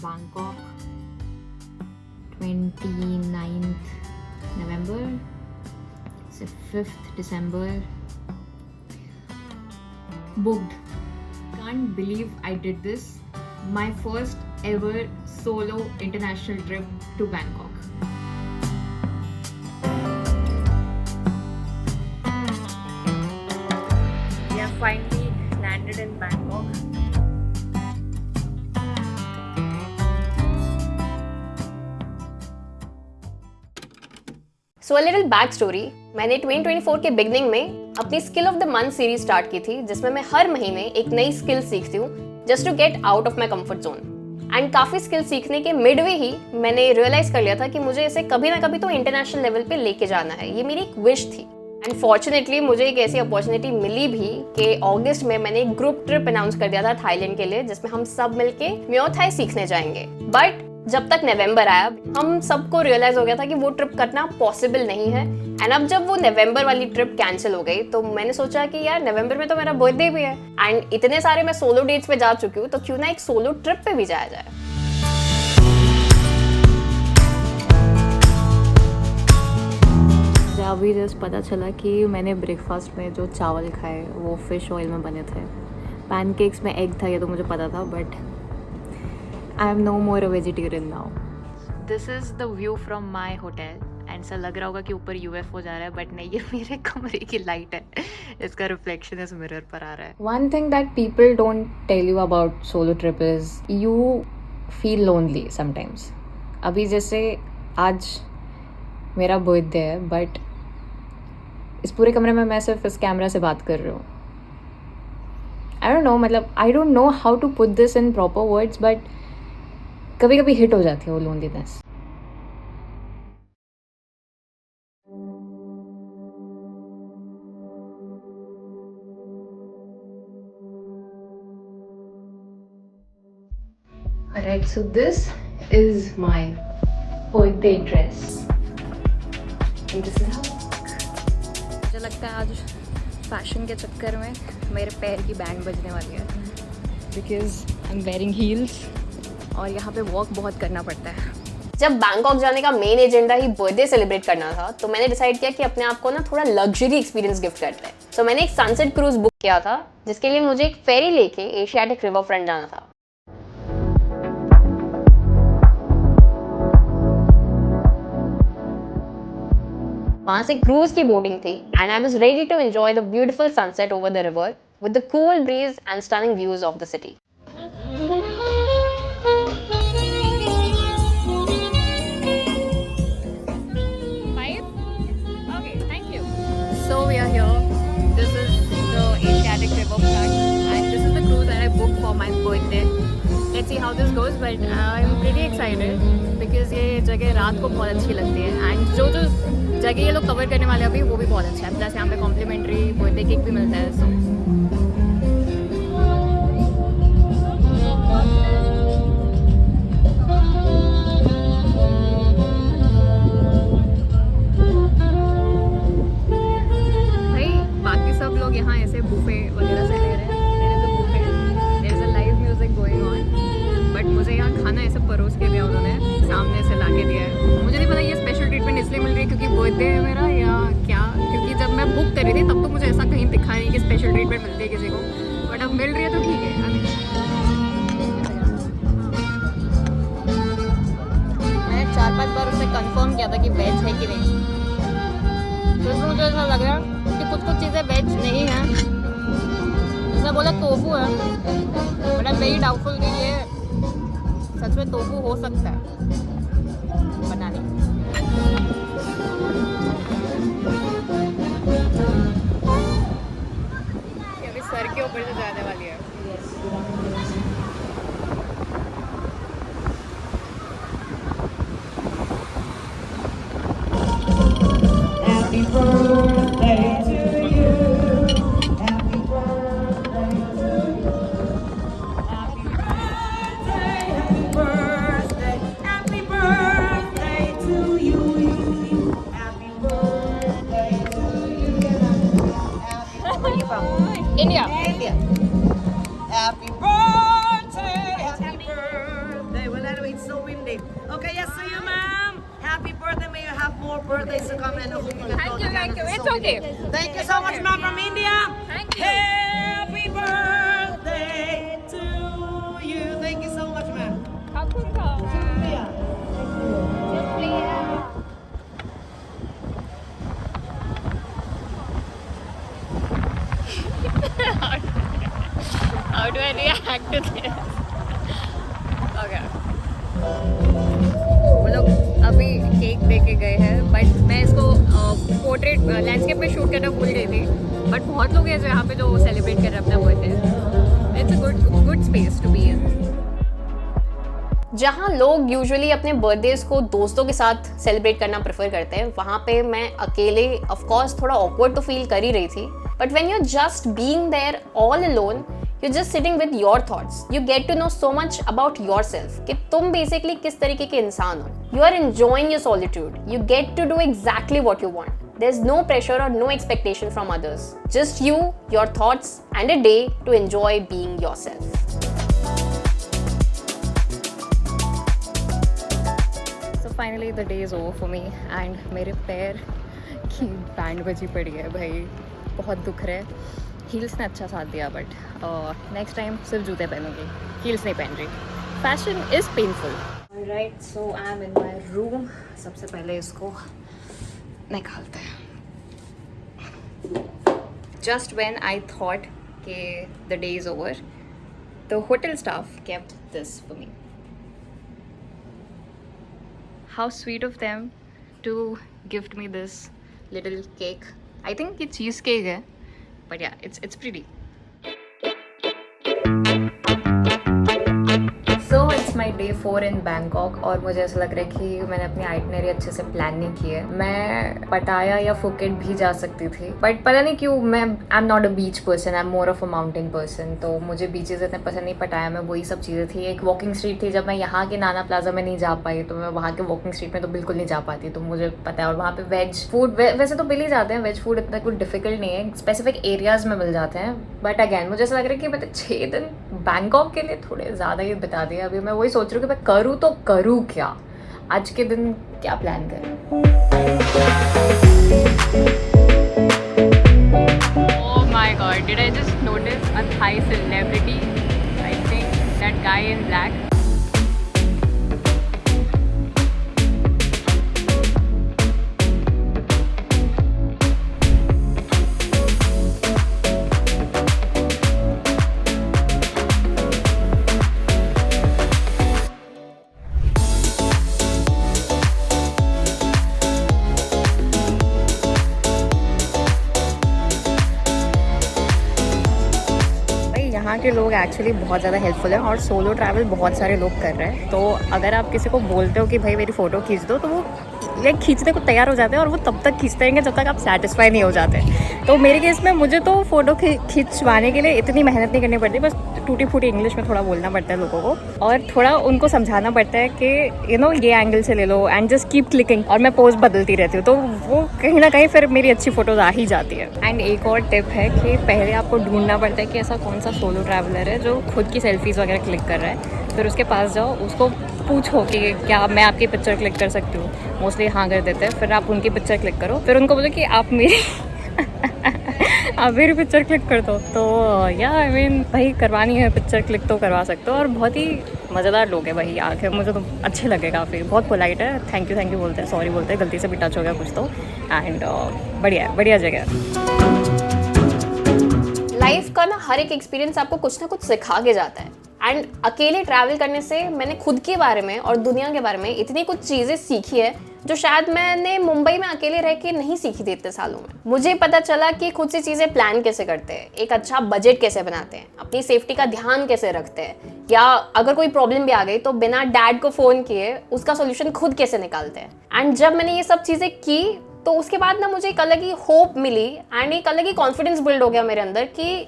Bangkok, 29th November, it's the 5th December. Booked. Can't believe I did this. My first ever solo international trip to Bangkok. We have finally landed in Bangkok. So a little back story. मैंने 2024 के beginning में अपनी skill of the month series start की थी, जिसमें मैं हर महीने एक नई स्किल सीखती हूँ just to get out of my comfort zone. And काफ़ी स्किल सीखने के मिडवे ही मैंने रियलाइज कर लिया था कि मुझे इसे कभी ना कभी तो इंटरनेशनल लेवल पे लेके जाना है। ये मेरी एक विश थी। एंड फॉर्चुनेटली मुझे एक ऐसी अपॉर्चुनिटी मिली भी कि अगस्त में मैंने एक ग्रुप ट्रिप अनाउंस कर दिया था थाईलैंड के लिए, जिसमें हम सब मिलके म्यो थाई सीखने जाएंगे। बट जब तक नवंबर आया हम सबको रियलाइज हो गया था कि वो ट्रिप करना पॉसिबल नहीं है। एंड अब जब वो नवंबर वाली ट्रिप कैंसिल हो गई तो मैंने सोचा कि यार नवंबर में तो मेरा बर्थडे भी है एंड इतने सारे मैं सोलो डेट्स पे जा चुकी हूँ, तो क्यों ना एक सोलो ट्रिप पे भी जाया जाए। अभी जस्ट पता चला कि मैंने ब्रेकफास्ट में जो चावल खाए वो फिश ऑयल में बने थे। पैनकेक्स में एग था, ये तो मुझे पता था, but I am no more a vegetarian now. This is the view from my hotel and ऐसा लग रहा होगा कि ऊपर UFO जा रहा है, बट नहीं, ये मेरे कमरे की लाइट है, इसका रिफ्लेक्शन इस मिरर पर आ रहा है। One thing that people don't tell you about solo trip is you feel lonely sometimes. अभी जैसे आज मेरा बर्थडे है, बट इस पूरे कमरे में मैं सिर्फ इस कैमरा से बात कर रही हूँ। आई डोंट नो, मतलब I don't know how to put this in proper words, but कभी कभी हिट हो जाती है वो loneliness. Alright, so this is my birthday dress. And this is how मुझे लगता है आज फैशन के चक्कर में मेरे पैर की बैंड बजने वाली है, because I am wearing heels और यहाँ पे वॉक बहुत करना पड़ता है। जब बैंकॉक जाने का मेन एजेंडा ही बर्थडे सेलिब्रेट करना था तो मैंने डिसाइड किया कि अपने आप को ना थोड़ा लग्जरी एक्सपीरियंस गिफ्ट करते हैं। सो मैंने एक सनसेट क्रूज बुक किया था, जिसके लिए मुझे एक फेरी लेके एशियाटिक रिवर फ्रंट जाना था। वहां से क्रूज की बोर्डिंग थी and I was ready to enjoy the beautiful sunset over the river with the cool breeze and stunning views of the city. So we are here. This is the Asiatic River Front and this is the cruise that I booked for my birthday. Let's see how this goes, but I'm pretty excited because ये जगह रात को बहुत अच्छी लगती है and जो जगह ये लोग कवर करने वाले अभी वो भी बहुत अच्छा है। प्लस यहाँ पे कॉम्प्लीमेंट्री बर्थडे केक भी मिलता है। सो सब लोग यहाँ ऐसे बुफे वगैरह से ले रहे हैं। There is a buffet, there is a live music going on, but मुझे यहाँ खाना ऐसे परोस के दिया उन्होंने, सामने से ला के दिया है। मुझे नहीं पता ये स्पेशल ट्रीटमेंट इसलिए मिल रही है क्योंकि बर्थडे है मेरा या क्या, क्योंकि जब मैं बुक करी थी तब तो मुझे ऐसा कहीं दिखा नहीं कि स्पेशल ट्रीटमेंट मिलती है किसी को, बट अब मिल रही है तो ठीक है। मैंने 4-5 बार उससे कंफर्म किया था कि वेज है कि नहीं, तो इसमें मुझे ऐसा लग रहा है कि कुछ चीज़ें वेज नहीं हैं। उसने बोला टोफू है, but I am very doubtful कि ये सच में टोफू हो सकता है, पता नहीं। ये अभी सर के ऊपर से जाने वाली है। Happy birthday to you. Happy birthday to you. Happy birthday, happy birthday, happy birthday to you. Happy birthday to you. Where are you from? India. India. Happy birthday, happy birthday. Well, more birthdays to come, and I hope you can Thank go you, together thank you. for It's so okay. many. Thank you so much, ma'am, from India. Thank you. Happy birthday to you. Thank you so much, ma'am. Shukriya. How do I react to this? Okay. वो लोग अभी cake दे के गए हैं, but मैं इसको portrait landscape में shoot करना भूल गई थी. बट बहुत लोग हैं जो यहाँ पे जो सेलिब्रेट कर रहे हैं अपना birthday. It's a good space to be in. जहाँ लोग यूजुअली अपने बर्थडेज को दोस्तों के साथ सेलिब्रेट करना प्रेफर करते हैं, वहाँ पे मैं अकेले ऑफ कोर्स थोड़ा ऑकवर्ड तो फील कर ही रही थी. But when you are just being there all alone, you're just sitting with your thoughts. You get to know so much about yourself कि तुम basically किस तरीके के इंसान हो. You are enjoying your solitude. You get to do exactly what you want. There's no pressure or no expectation from others. Just you, your thoughts, and a day to enjoy being yourself. So finally the day is over for me and मेरे पैर की band बजी पड़ी है भाई. बहुत दुख रहा है. हील्स ने अच्छा साथ दिया, बट नेक्स्ट टाइम सिर्फ जूते पहनूंगी, हील्स नहीं पहन रही. Fashion is painful. Alright, so I am in my room. सबसे पहले इसको निकालते हैं. जस्ट व्हेन आई थॉट कि the day is over, the hotel staff kept this for me. How sweet of them to gift me this little cake. I think ये cheese cake है. But yeah, it's pretty. So it's my day 4 in Bangkok और मुझे ऐसा लग रहा है कि मैंने अपनी आइटनरी अच्छे से प्लान नहीं की है. मैं पटाया या फुकेट भी जा सकती थी, बट पता नहीं क्यों मैं I am not a beach person, I am more of a mountain person. तो मुझे बीचेस इतने पसंद नहीं. पटाया में वही सब चीज़ें थी. एक वॉकिंग स्ट्रीट थी. जब मैं यहाँ के नाना प्लाजा में नहीं जा पाई तो मैं वहाँ के वॉकिंग स्ट्रीट में तो बिल्कुल नहीं जा पाती. तो मुझे पता है. और वहाँ पे वेज फूड वैसे तो मिल ही जाते हैं. वेज फूड इतना कुछ डिफिकल्ट नहीं है, स्पेसिफिक एरियाज में मिल जाते हैं. बट अगैन मुझे ऐसा लग रहा है कि मैंने 6 दिन बैंकॉक के लिए थोड़े ज़्यादा ही बिता दिया. अभी मैं वही सोच रही हूँ कि मैं करूँ तो करूँ क्या. आज के दिन क्या प्लान करूँ. Oh my God, did I just notice a Thai celebrity? I think that guy in black. यहाँ के लोग एक्चुअली बहुत ज़्यादा हेल्पफुल हैं और सोलो ट्रैवल बहुत सारे लोग कर रहे हैं. तो अगर आप किसी को बोलते हो कि भाई मेरी फ़ोटो खींच दो, तो वो लाइक खींचने को तैयार हो जाते हैं और वो तब तक खींचते रहेंगे जब तक आप सेटिस्फाई नहीं हो जाते. तो मेरे केस में मुझे तो फ़ोटो खिंचवाने के लिए इतनी मेहनत नहीं करनी पड़ती. बस टूटी फूटी इंग्लिश में थोड़ा बोलना पड़ता है लोगों को और थोड़ा उनको समझाना पड़ता है कि यू नो ये एंगल से ले लो एंड जस्ट कीप क्लिकिंग. और मैं पोज बदलती रहती हूँ, तो वो कहीं ना कहीं फिर मेरी अच्छी फ़ोटोज़ आ ही जाती है. एंड एक और टिप है कि पहले आपको ढूंढना पड़ता है कि ऐसा कौन सा सोलो ट्रैवलर है जो खुद की सेल्फीज़ वगैरह क्लिक कर रहा है. फिर उसके पास जाओ, उसको पूछो कि क्या मैं आपकी पिक्चर क्लिक कर सकती हूँ. मोस्टली हाँ कर देते हैं. फिर आप उनकी पिक्चर क्लिक करो, फिर उनको बोलो कि आप मेरी पिक्चर क्लिक कर दो. तो या आई मीन भाई करवानी है पिक्चर क्लिक तो करवा सकते हो. और बहुत ही मज़ेदार लोग हैं भाई आके. मुझे तो अच्छे लगे काफ़ी. बहुत पोलाइट है. थैंक यू बोलते हैं, सॉरी बोलते हैं, गलती से भी टच हो गया कुछ तो. एंड बढ़िया जगह है. लाइफ का ना हर एक एक्सपीरियंस आपको कुछ ना कुछ सिखा के जाता है. एंड अकेले ट्रैवल करने से मैंने खुद के बारे में और दुनिया के बारे में इतनी कुछ चीज़ें सीखी है जो शायद मैंने मुंबई में अकेले रह के नहीं सीखी थी इतने सालों में. मुझे पता चला कि खुद से चीज़ें प्लान कैसे करते हैं, एक अच्छा बजट कैसे बनाते हैं, अपनी सेफ्टी का ध्यान कैसे रखते हैं, या अगर कोई प्रॉब्लम भी आ गई तो बिना डैड को फ़ोन किए उसका सोल्यूशन खुद कैसे निकालते हैं. एंड जब मैंने ये सब चीज़ें की तो उसके बाद ना मुझे एक अलग ही होप मिली एंड एक अलग ही कॉन्फिडेंस बिल्ड हो गया मेरे अंदर कि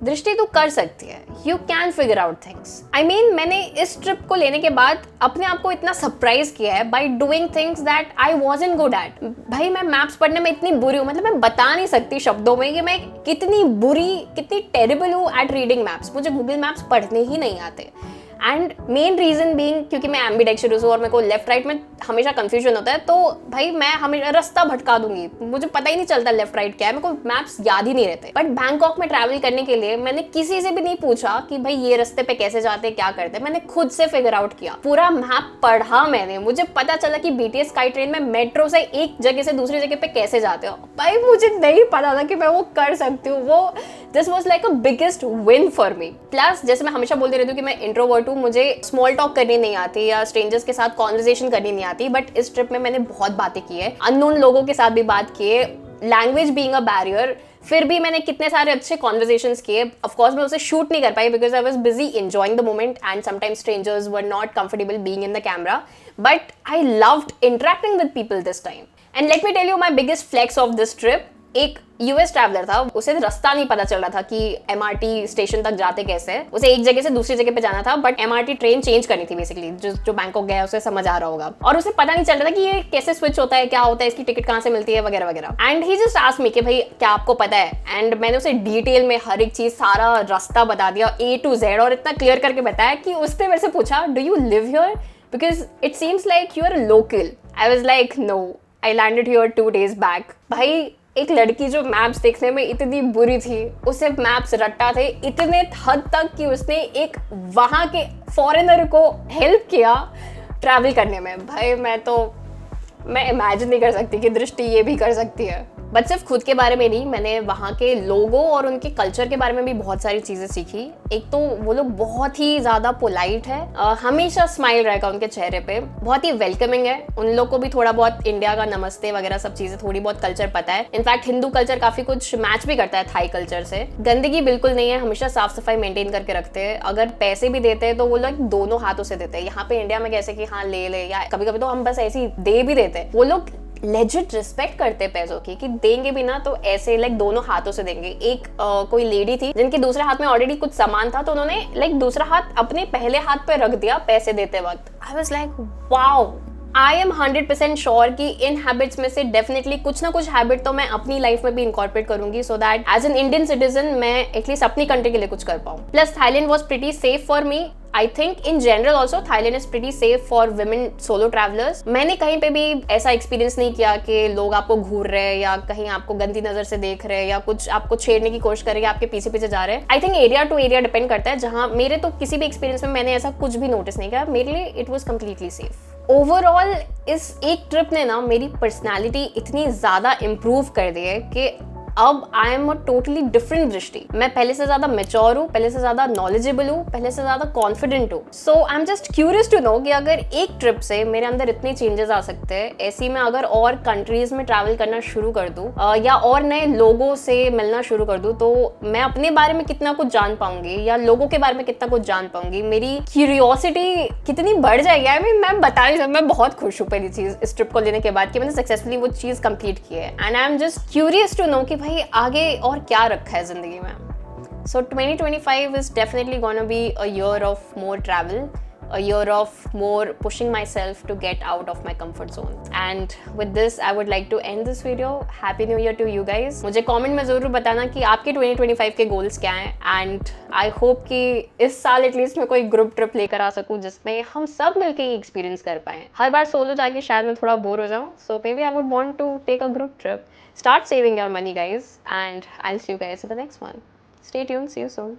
दृष्टि तू कर सकती है. You can figure out things. I mean मैंने इस ट्रिप को लेने के बाद अपने आप को इतना सरप्राइज किया है by doing things that I wasn't good at. भाई मैं मैप्स पढ़ने में इतनी बुरी हूँ, मतलब मैं बता नहीं सकती शब्दों में कि मैं कितनी टेरिबल हूँ एट रीडिंग मैप्स. मुझे गूगल मैप्स पढ़ने ही नहीं आते. एंड मेन रीजन बीइंग क्योंकि मैं एम्बिडेक्स्ट्रस हूँ और मेरे को लेफ्ट राइट में हमेशा कंफ्यूजन होता है, तो भाई मैं हमेशा रास्ता भटका दूंगी, मुझे पता ही नहीं चलता लेफ्ट राइट क्या है, मेरे को मैप्स याद ही नहीं रहते। बट बैंकॉक में ट्रैवल करने के लिए मैंने किसी से भी नहीं पूछा कि भाई ये रास्ते पे कैसे जाते क्या करते, मैंने खुद से फिगर आउट किया, पूरा मैप पढ़ा मैंने, मुझे पता चला कि BTS स्काई ट्रेन में मेट्रो से एक जगह से दूसरी जगह पे कैसे जाते हो। भाई मुझे नहीं पता था कि मैं वो कर सकती हूँ, वो this was like a biggest win for me. Plus जैसे मैं हमेशा बोलती रहती हूँ कि मैं इंट्रोवर्ट हूँ, मुझे स्मॉल टॉक करनी नहीं आती या स्ट्रेंजर्स के साथ कॉन्वर्सेशन करनी नहीं आती, बट इस ट्रिप में मैंने बहुत बातें की है, अननोन लोगों के साथ भी बात की है, लैंग्वेज बीइंग अ बैरियर, फिर भी मैंने कितने सारे अच्छे कॉन्वर्सेशंस किए। ऑफ कोर्स मैं उसे शूट नहीं कर पाई because I was busy enjoying the moment and sometimes strangers were not comfortable being in the camera, but I loved interacting with people this time. And let me tell you my biggest flex of this trip. एक US traveller था, उसे रास्ता नहीं पता चल रहा था कि MRT स्टेशन तक जाते कैसे, उसे एक जगह से दूसरी जगह पे जाना था, बट MRT ट्रेन चेंज करनी थी बेसिकली, जो बैंकॉक गया उसे समझ आ रहा होगा, और उसे पता नहीं चल रहा था कि ये कैसे स्विच होता है, क्या होता है, इसकी टिकट कहाँ से मिलती है वगैरह वगैरह। And he just asked me कि भाई क्या आपको पता है, एंड मैंने उसे डिटेल में हर एक चीज सारा रास्ता बता दिया A to Z, और इतना क्लियर करके बताया कि उसने मेरे से पूछा do you live here because it seems like you are local. I was like no, I landed here 2 days back. भाई एक लड़की जो मैप्स देखने में इतनी बुरी थी, उसे मैप्स रट्टा थे इतने हद तक कि उसने एक वहाँ के फॉरेनर को हेल्प किया ट्रैवल करने में। भाई मैं इमेजिन नहीं कर सकती कि दृष्टि ये भी कर सकती है। बट सिर्फ खुद के बारे में नहीं, मैंने वहाँ के लोगों और उनके कल्चर के बारे में भी बहुत सारी चीज़ें सीखी। एक तो वो लोग बहुत ही ज़्यादा पोलाइट है, हमेशा स्माइल रहेगा उनके चेहरे पे, बहुत ही वेलकमिंग है। उन लोग को भी थोड़ा बहुत इंडिया का नमस्ते वगैरह सब चीज़ें थोड़ी बहुत कल्चर पता है। इनफैक्ट हिंदू कल्चर काफ़ी कुछ मैच भी करता है थाई कल्चर से। गंदगी बिल्कुल नहीं है, हमेशा साफ सफाई मेंटेन करके रखते हैं। अगर पैसे भी देते हैं तो वो लोग दोनों हाथों से देते हैं। यहाँ पे इंडिया में कैसे कि हाँ ले ले, या कभी कभी तो हम बस ऐसे ही दे भी देते हैं। वो लोग लेजिट रिस्पेक्ट करते पैसों की, कि देंगे भी ना तो ऐसे लाइक दोनों हाथों से देंगे। एक कोई लेडी थी जिनके दूसरे हाथ में ऑलरेडी कुछ सामान था, तो उन्होंने लाइक दूसरा हाथ अपने पहले हाथ पे रख दिया पैसे देते वक्त। आई was like wow, I am 100% sure कि इन हैबिट्स में से डेफिनेटली कुछ ना कुछ हैबिट तो मैं अपनी लाइफ में भी इंकॉर्पोरेट करूंगी, so that as an Indian citizen मैं एटलीस्ट अपनी कंट्री के लिए कुछ कर पाऊँ। Plus Thailand was pretty safe for me. I think in general also Thailand is pretty safe for women solo travellers. मैंने कहीं पे भी ऐसा एक्सपीरियंस नहीं किया कि लोग आपको घूर रहे हैं या कहीं आपको गंदी नजर से देख रहे हैं या कुछ आपको छेड़ने की कोशिश करेंगे, आपके पीछे पीछे जा रहे हैं। I think area to area depend करता है। जहां मेरे तो किसी भी एक्सपीरियंस में मैंने ऐसा कुछ भी नोटिस नहीं किया, मेरे लिए it was completely safe. Overall इस एक ट्रिप ने ना मेरी पर्सनैलिटी इतनी ज्यादा इम्प्रूव कर दी है कि अब I am a totally different दृष्टि। मैं पहले से ज्यादा मैच्योर हूँ, पहले से ज्यादा नॉलेजेबल हूँ, पहले से ज्यादा कॉन्फिडेंट हूँ। So I am just curious to know कि अगर एक ट्रिप से मेरे अंदर इतने चेंजेस आ सकते हैं, ऐसी मैं अगर और कंट्रीज में ट्रैवल करना शुरू कर दूँ या और नए लोगों से मिलना शुरू कर दूँ, तो मैं अपने बारे में कितना कुछ जान पाऊंगी या लोगों के बारे में कितना कुछ जान पाऊंगी। मेरी क्यूरियोसिटी कितनी बढ़ जाएगी। आई मीन मैं बता नहीं सकती, मैं बहुत खुश हूँ पहली चीज इस ट्रिप को लेने के बाद कि मैंने सक्सेसफुली वो चीज कंप्लीट की है। And I am just curious to know कि भाई आगे और क्या रखा है जिंदगी में। सो 2025 is definitely gonna be a year of more travel, a year of more pushing myself to get out of my comfort zone. And with this, I would like to end this video. Happy New Year to you guys. मुझे comment में ज़रूर बताना कि आपके 2025 के goals क्या हैं, and I hope कि इस साल एटलीस्ट मैं कोई ग्रुप ट्रिप लेकर आ सकूँ जिसमें हम सब मिलकर ये एक्सपीरियंस कर पाएँ। हर बार सोलो जाके शायद मैं थोड़ा बोर हो जाऊँ, so maybe I would want to take a group trip. Start saving your money, guys, and I'll see you guys in the next one. Stay tuned. See you soon.